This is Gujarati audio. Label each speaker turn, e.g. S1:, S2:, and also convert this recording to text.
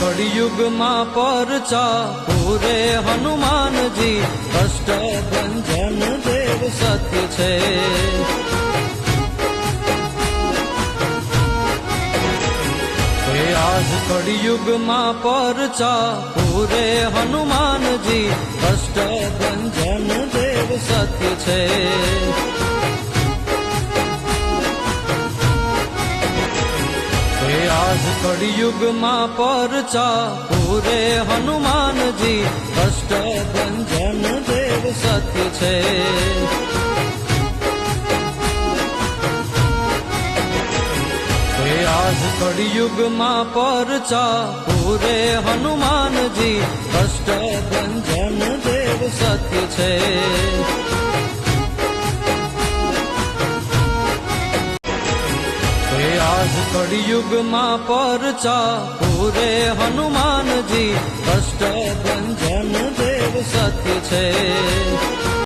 S1: કળિયુગમાં પરચા પૂરે હનુમાનજી, કષ્ટ ભંજન દેવ સત્ય છે. આજ કળિયુગમાં પરચા પૂરે હનુમાનજી, કષ્ટ ભંજન દેવ સત્ય છે. આજ કળિયુગમાં પરચા પૂરે હનુમાનજી, કષ્ટ ભંજન દેવ સત્ય છે. આજ કળિયુગમાં પરચા પૂરે હનુમાનજી, કષ્ટ ભંજન દેવ સત્ય છે. આજ કળિયુગમાં પરચા પૂરે હનુમાનજી, કષ્ટ ભંજન દેવ સત્ય છે.